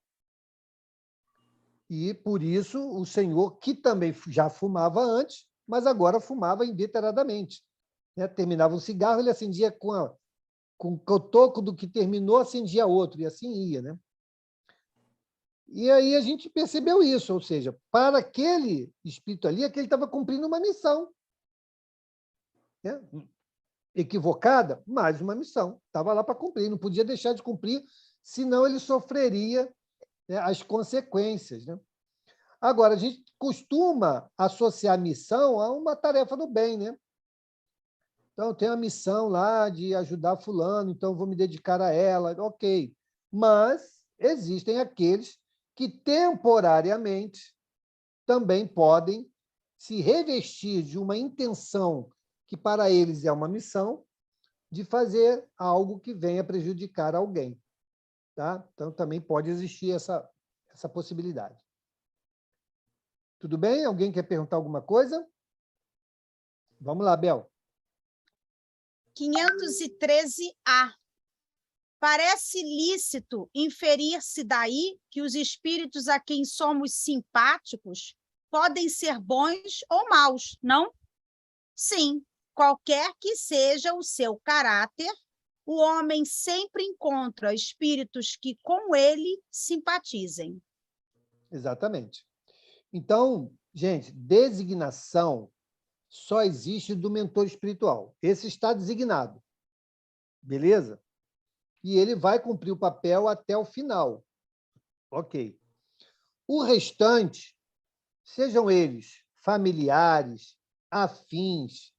E, por isso, o senhor, que também já fumava antes, mas agora fumava indeterminadamente. Né? Terminava um cigarro, ele acendia com o toco do que terminou, acendia outro, e assim ia. Né? E aí a gente percebeu isso, ou seja, para aquele espírito ali, aquele estava cumprindo uma missão. Né? Equivocada, mais uma missão. Estava lá para cumprir, não podia deixar de cumprir, senão ele sofreria, né, as consequências. Né? Agora, a gente costuma associar a missão a uma tarefa do bem. Né? Então, eu tenho a missão lá de ajudar fulano, então vou me dedicar a ela, ok. Mas existem aqueles que temporariamente também podem se revestir de uma intenção que para eles é uma missão, de fazer algo que venha prejudicar alguém. Tá? Então, também pode existir essa possibilidade. Tudo bem? Alguém quer perguntar alguma coisa? Vamos lá, Bel. 513A. Parece lícito inferir-se daí que os espíritos a quem somos simpáticos podem ser bons ou maus, não? Sim, qualquer que seja o seu caráter, o homem sempre encontra espíritos que com ele simpatizem. Exatamente. Então, gente, designação só existe do mentor espiritual. Esse está designado. Beleza? E ele vai cumprir o papel até o final. Ok. O restante, sejam eles familiares, afins,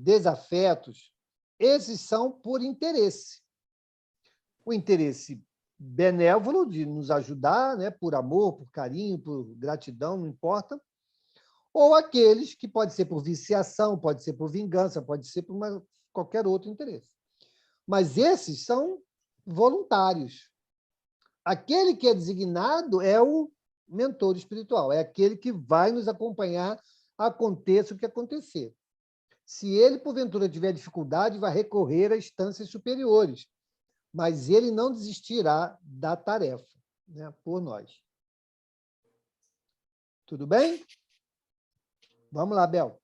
desafetos, esses são por interesse. O interesse benévolo de nos ajudar, né, por amor, por carinho, por gratidão, não importa, ou aqueles que pode ser por viciação, pode ser por vingança, pode ser por qualquer outro interesse. Mas esses são voluntários. Aquele que é designado é o mentor espiritual, é aquele que vai nos acompanhar, aconteça o que acontecer. Se ele, porventura, tiver dificuldade, vai recorrer a instâncias superiores, mas ele não desistirá da tarefa, né, por nós. Tudo bem? Vamos lá, Bel.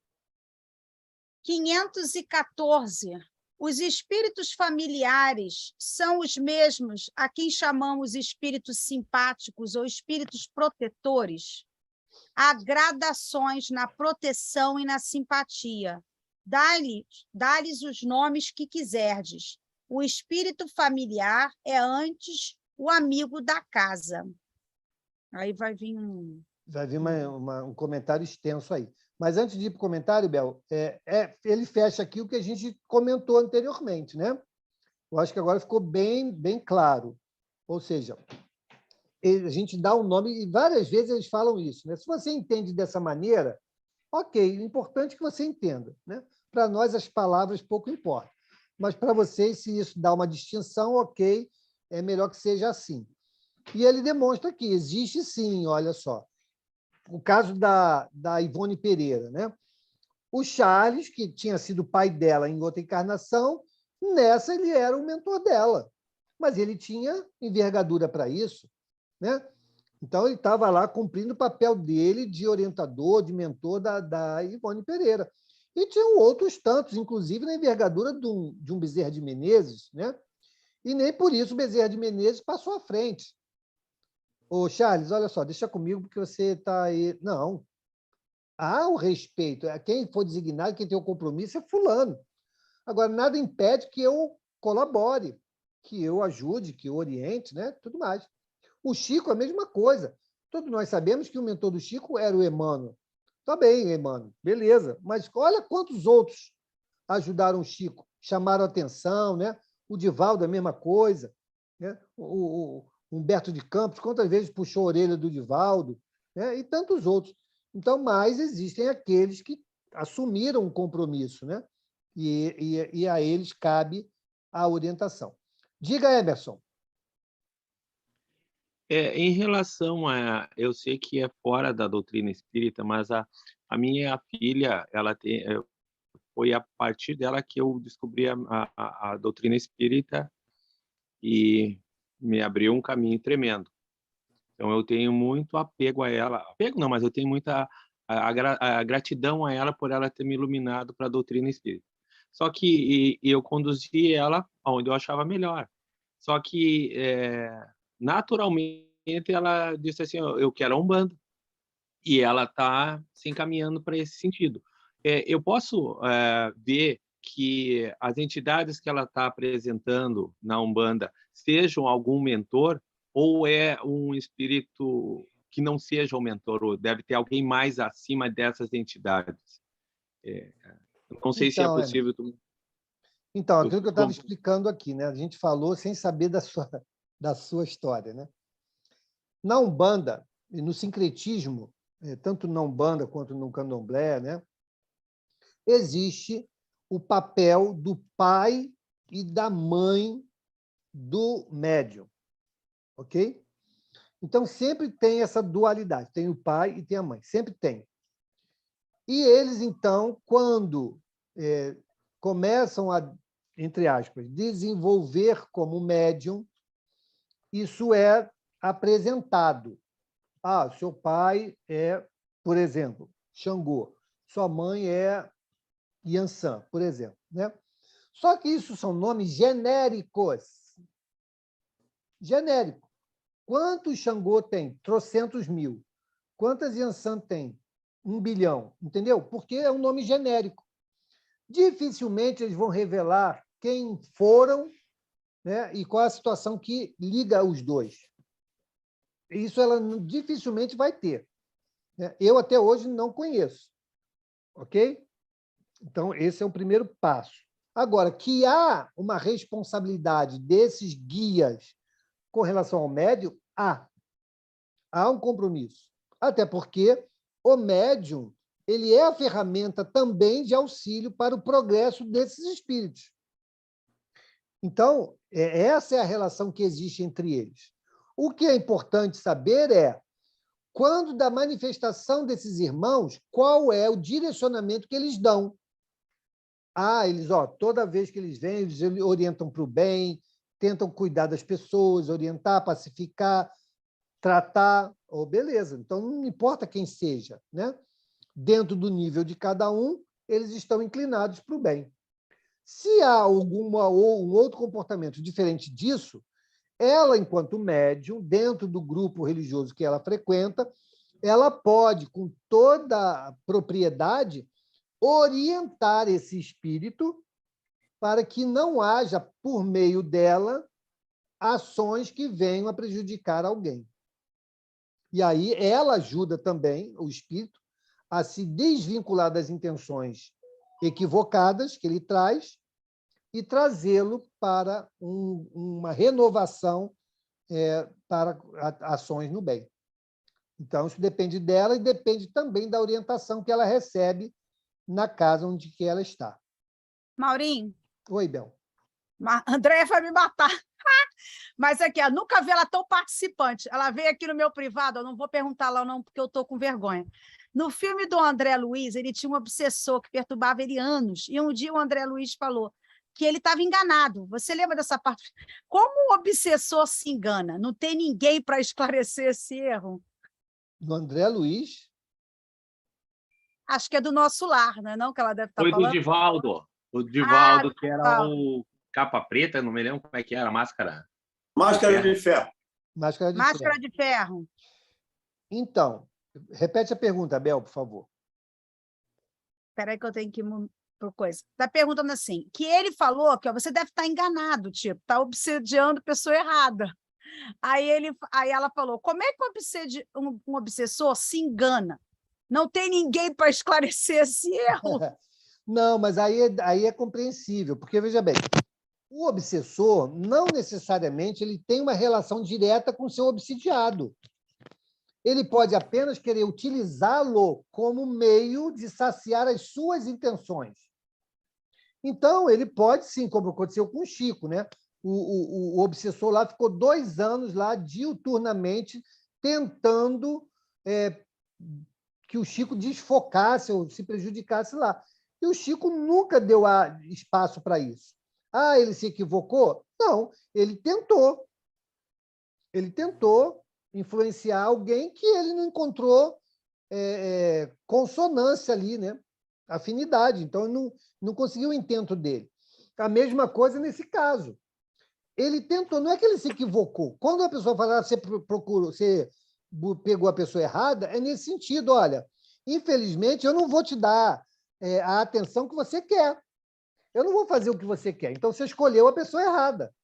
514. Os espíritos familiares são os mesmos a quem chamamos espíritos simpáticos ou espíritos protetores? Há gradações na proteção e na simpatia. Dá-lhes os nomes que quiserdes. O espírito familiar é antes o amigo da casa. Aí vai vir um comentário extenso aí. Mas antes de ir para o comentário, Bel, ele fecha aqui o que a gente comentou anteriormente, né? Eu acho que agora ficou bem, bem claro. Ou seja, a gente dá um nome, e várias vezes eles falam isso, né? Se você entende dessa maneira, ok, o importante é que você entenda, né? Para nós, as palavras pouco importam. Mas para vocês, se isso dá uma distinção, ok, é melhor que seja assim. E ele demonstra que existe sim, olha só, o caso da Ivone Pereira, né? O Charles, que tinha sido pai dela em outra encarnação, nessa ele era o mentor dela, mas ele tinha envergadura para isso, né? Então, ele estava lá cumprindo o papel dele de orientador, de mentor da Ivone Pereira. E tinham outros tantos, inclusive na envergadura de um Bezerra de Menezes, né? E nem por isso o Bezerra de Menezes passou à frente. Ô, Charles, olha só, deixa comigo, porque você está aí. Não. Há o respeito. Quem for designado, quem tem o compromisso é fulano. Agora, nada impede que eu colabore, que eu ajude, que eu oriente, né? Tudo mais. O Chico, a mesma coisa. Todos nós sabemos que o mentor do Chico era o Emmanuel. Tá bem, Emmanuel, beleza. Mas olha quantos outros ajudaram o Chico, chamaram atenção, né? O Divaldo, a mesma coisa, né? O Humberto de Campos, quantas vezes puxou a orelha do Divaldo, né? E tantos outros. Então, mas existem aqueles que assumiram um compromisso, né? E a eles cabe a orientação. Diga, Emerson. Em relação a... Eu sei que é fora da doutrina espírita, mas a minha filha, foi a partir dela que eu descobri a doutrina espírita e me abriu um caminho tremendo. Então, eu tenho muito apego a ela. Apego não, mas eu tenho muita a gratidão a ela por ela ter me iluminado para a doutrina espírita. Só que eu conduzi ela onde eu achava melhor. Só que, naturalmente, ela disse assim, eu quero a Umbanda. E ela está se encaminhando para esse sentido. Eu posso ver que as entidades que ela está apresentando na Umbanda sejam algum mentor ou é um espírito que não seja o mentor, ou deve ter alguém mais acima dessas entidades? Não sei se é possível... Então, aquilo que eu estava explicando aqui, né? A gente falou sem saber da sua história, né? Na Umbanda e no sincretismo, tanto na Umbanda quanto no Candomblé, né? Existe o papel do pai e da mãe do médium, ok? Então, sempre tem essa dualidade, tem o pai e tem a mãe, sempre tem. E eles, então, quando começam a, entre aspas, desenvolver como médium, isso é apresentado. Seu pai é, por exemplo, Xangô, sua mãe é Yansan, por exemplo, né? Só que isso são nomes genéricos. Genérico. Quantos Xangô tem? Trocentos mil. Quantas Yansan tem? 1 bilhão. Entendeu? Porque é um nome genérico. Dificilmente eles vão revelar quem foram, né, e qual a situação que liga os dois. Isso ela dificilmente vai ter. Eu, até hoje, não conheço. Ok? Então, esse é o primeiro passo. Agora, que há uma responsabilidade desses guias com relação ao médium, há um compromisso. Até porque o médium ele é a ferramenta também de auxílio para o progresso desses espíritos. Então, essa é a relação que existe entre eles. O que é importante saber é, quando da manifestação desses irmãos, qual é o direcionamento que eles dão. Eles, toda vez que eles vêm, eles orientam para o bem, tentam cuidar das pessoas, orientar, pacificar, tratar, ou beleza. Então, não importa quem seja, né? Dentro do nível de cada um, eles estão inclinados para o bem. Se há alguma ou um outro comportamento diferente disso, ela, enquanto médium, dentro do grupo religioso que ela frequenta, ela pode, com toda a propriedade, orientar esse espírito para que não haja, por meio dela, ações que venham a prejudicar alguém. E aí ela ajuda também o espírito a se desvincular das intenções equivocadas que ele traz e trazê-lo para uma renovação para ações no bem. Então, isso depende dela e depende também da orientação que ela recebe na casa onde que ela está. Maurinho, Oi, Bel. Andréia vai me matar. Mas aqui, eu nunca vi ela tão participante. Ela veio aqui no meu privado, eu não vou perguntar lá não, porque eu estou com vergonha. No filme do André Luiz, ele tinha um obsessor que perturbava ele anos, e um dia o André Luiz falou que ele estava enganado. Você lembra dessa parte? Como o obsessor se engana? Não tem ninguém para esclarecer esse erro? Do André Luiz? Acho que é do Nosso Lar, não é não que ela deve estar Foi falando? do Divaldo. O Divaldo, que era Divaldo. o capa preta, não me lembro como é que era a máscara. Máscara de ferro. Máscara de Máscara ferro. de ferro. Então, repete a pergunta, Bel, por favor. Espera aí que eu tenho que ir para coisa. Está perguntando assim, que ele falou que ó, você deve estar enganado, tipo, está obsediando a pessoa errada. Aí ela falou, como é que um obsessor se engana? Não tem ninguém para esclarecer esse erro. Não, mas aí é compreensível, porque, veja bem, o obsessor, não necessariamente, ele tem uma relação direta com o seu obsidiado. Ele pode apenas querer utilizá-lo como meio de saciar as suas intenções. Então, ele pode, sim, como aconteceu com o Chico, né? O obsessor lá ficou 2 anos lá, diuturnamente, tentando que o Chico desfocasse ou se prejudicasse lá. E o Chico nunca deu espaço para isso. Ah, ele se equivocou? Não, ele tentou. Ele tentou influenciar alguém que ele não encontrou consonância ali, né? Afinidade. Então, ele não conseguiu o intento dele. A mesma coisa nesse caso. Ele tentou, não é que ele se equivocou. Quando a pessoa fala, você pegou a pessoa errada, é nesse sentido, olha, infelizmente, eu não vou te dar a atenção que você quer. Eu não vou fazer o que você quer. Então, você escolheu a pessoa errada.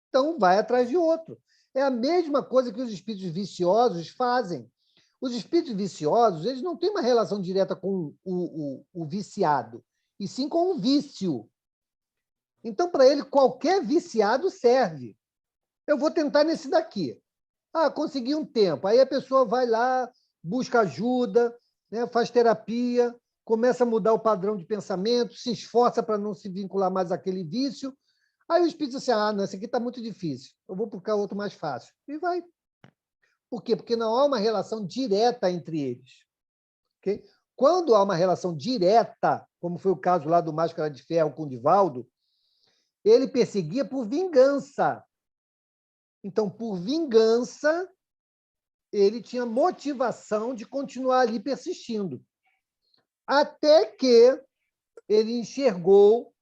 Então, vai atrás de outro. É a mesma coisa que os espíritos viciosos fazem. Os espíritos viciosos, eles não têm uma relação direta com o viciado, e sim com o vício. Então, para ele, qualquer viciado serve. Eu vou tentar nesse daqui. Ah, consegui um tempo. Aí a pessoa vai lá, busca ajuda, né, faz terapia, começa a mudar o padrão de pensamento, se esforça para não se vincular mais àquele vício. Aí o espírito diz assim, não, esse aqui está muito difícil, eu vou buscar outro mais fácil. E vai. Por quê? Porque não há uma relação direta entre eles. Okay? Quando há uma relação direta, como foi o caso lá do Máscara de Ferro com o Divaldo, ele perseguia por vingança. Então, por vingança, ele tinha motivação de continuar ali persistindo. Até que ele enxergou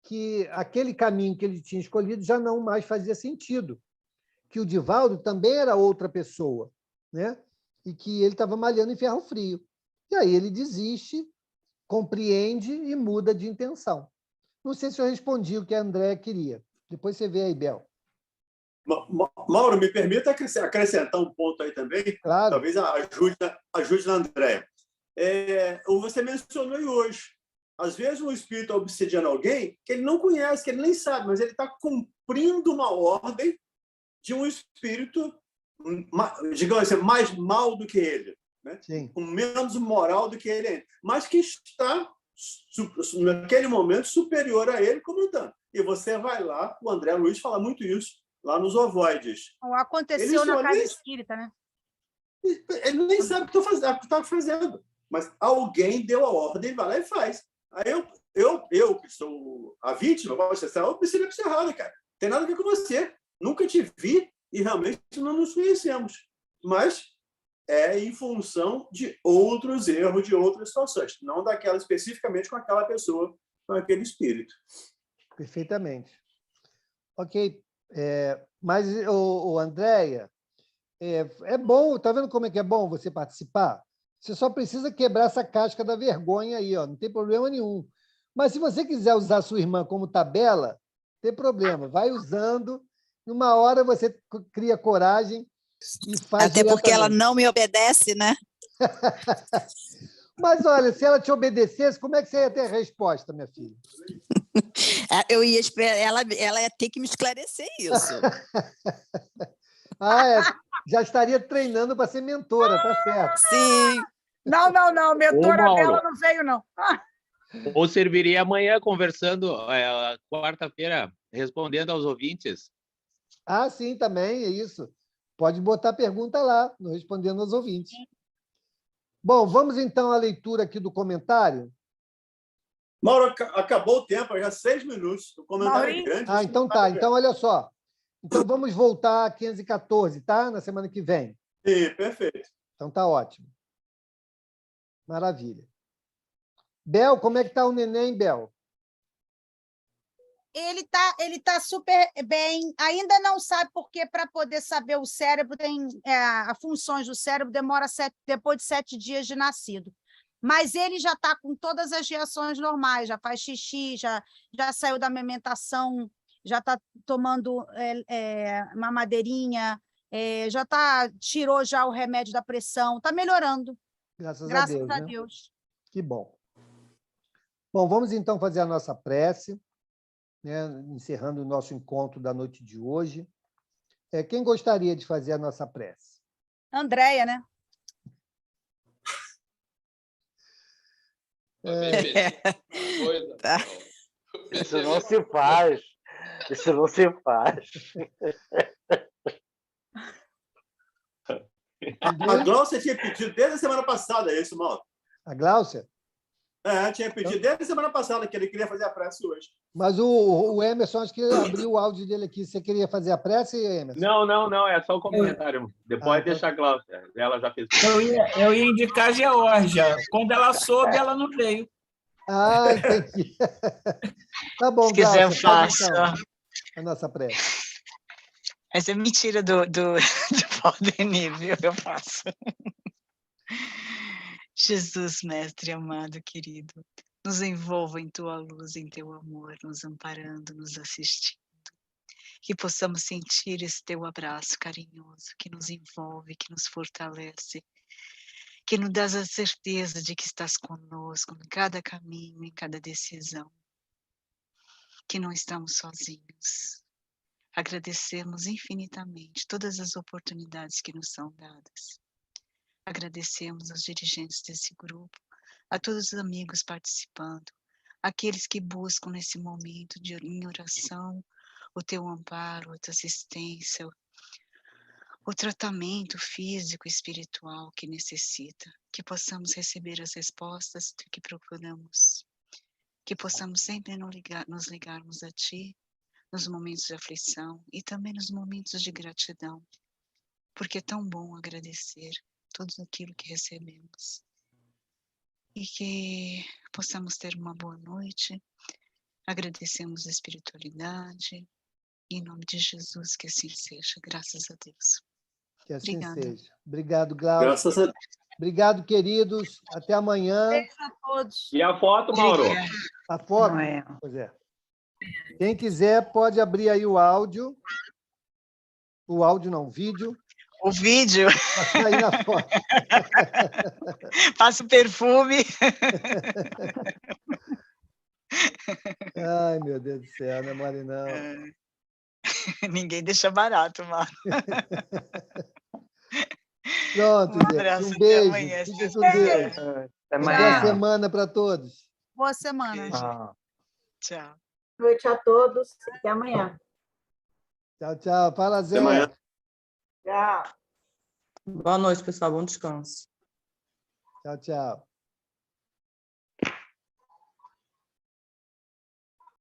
que aquele caminho que ele tinha escolhido já não mais fazia sentido, que o Divaldo também era outra pessoa, né? E que ele estava malhando em ferro frio. E aí ele desiste, compreende e muda de intenção. Não sei se eu respondi o que a Andréa queria. Depois você vê aí, Bel. Mauro, me permita acrescentar um ponto aí também. Claro. Talvez ajude na Andréa. Você mencionou aí hoje. Às vezes um espírito está obsediando alguém que ele não conhece, que ele nem sabe, mas ele está cumprindo uma ordem de um espírito, digamos assim, mais mal do que ele, né? Com menos moral do que ele, mas que está, naquele momento, superior a ele comandando. E você vai lá, o André Luiz fala muito isso, lá nos ovoides. Aconteceu na casa espírita, né? Ele nem sabe o que está fazendo, mas alguém deu a ordem, vai lá e faz. Aí eu que sou a vítima, eu pensei que isso é errado, cara. Não tem nada a ver com você. Nunca te vi e realmente não nos conhecemos. Mas é em função de outros erros, de outras situações, não daquela especificamente com aquela pessoa, com aquele espírito. Perfeitamente. Ok. Mas, Andréia, é bom, tá vendo como é que é bom você participar? Você só precisa quebrar essa casca da vergonha aí, ó, não tem problema nenhum. Mas se você quiser usar a sua irmã como tabela, não tem problema, vai usando, numa hora você cria coragem e faz. Até porque ela diretamente. não me obedece, né? Mas, olha, se ela te obedecesse, como é que você ia ter a resposta, minha filha? Eu ia esperar, ela ia ter que me esclarecer isso. Já estaria treinando para ser mentora, tá certo. Sim. Não, mentora Mauro. dela não veio, não. Ou serviria amanhã conversando, quarta-feira, respondendo aos ouvintes. Ah, sim, também, é isso. Pode botar pergunta lá, no Respondendo aos Ouvintes. Bom, vamos então à leitura aqui do comentário. Mauro, acabou o tempo, já 6 minutos. O comentário é grande. Ah, então tá. Então, olha só. Então, vamos voltar a 514, tá? Na semana que vem. Sim, perfeito. Então, tá ótimo. Maravilha. Bel, como é que tá o neném, Bel? Ele tá super bem. Ainda não sabe porque para poder saber o cérebro tem as funções do cérebro demora depois de 7 dias de nascido. Mas ele já está com todas as reações normais, já faz xixi, já saiu da amamentação, já está tomando mamadeirinha, tirou já o remédio da pressão, está melhorando. Graças Graças a Deus. a né? Deus. Que bom. Bom, vamos então fazer a nossa prece, né? Encerrando o nosso encontro da noite de hoje. Quem gostaria de fazer a nossa prece? Andréia, né? Tá. Isso não se faz. Isso não se faz. A Gláucia tinha pedido desde a semana passada isso, Mauro. A Gláucia? Tinha pedido desde a semana passada que ele queria fazer a prece hoje. Mas o Emerson, acho que abriu o áudio dele aqui. Você queria fazer a prece, Emerson? Não, é só o comentário. Depois deixa a Gláucia. Ela já fez. Eu ia indicar a Geórgia. Quando ela soube, ela não veio. Ah, entendi. Tá bom, Se quiser, eu Gláucia, faço. então, a nossa prece. Essa é mentira do Valdemir, viu? Eu faço. Jesus, mestre amado, querido, nos envolva em tua luz, em teu amor, nos amparando, nos assistindo. Que possamos sentir esse teu abraço carinhoso, que nos envolve, que nos fortalece, que nos dá a certeza de que estás conosco em cada caminho, em cada decisão, que não estamos sozinhos. Agradecemos infinitamente todas as oportunidades que nos são dadas. Agradecemos aos dirigentes desse grupo, a todos os amigos participando, aqueles que buscam nesse momento em oração o teu amparo, a tua assistência, o tratamento físico e espiritual que necessita, que possamos receber as respostas que procuramos, que possamos sempre nos ligarmos a Ti nos momentos de aflição e também nos momentos de gratidão, porque é tão bom agradecer tudo aquilo que recebemos. E que possamos ter uma boa noite, agradecemos a espiritualidade, em nome de Jesus, que assim seja, graças a Deus. Que assim Obrigada. seja. Obrigado, Gláucia. Graças a Deus. Obrigado, queridos. Até amanhã. Beijo a todos. E a foto, Mauro? A foto? Não é. Pois é. Quem quiser, pode abrir aí o áudio. O áudio não, o vídeo. O vídeo, Tá aí na foto. passa o perfume. Ai, meu Deus do céu, não é mole não. Ninguém deixa barato, mano. Pronto, Um gente. abraço, Um até beijo. amanhã. Fiquem com Deus. Até Boa amanhã. semana para todos. Boa semana. Beijo. Ah. Tchau. Boa noite a todos. Até amanhã. Tchau, tchau. Fala, Zé. Até amanhã. Tchau. Boa noite, pessoal. Bom descanso. Tchau, tchau.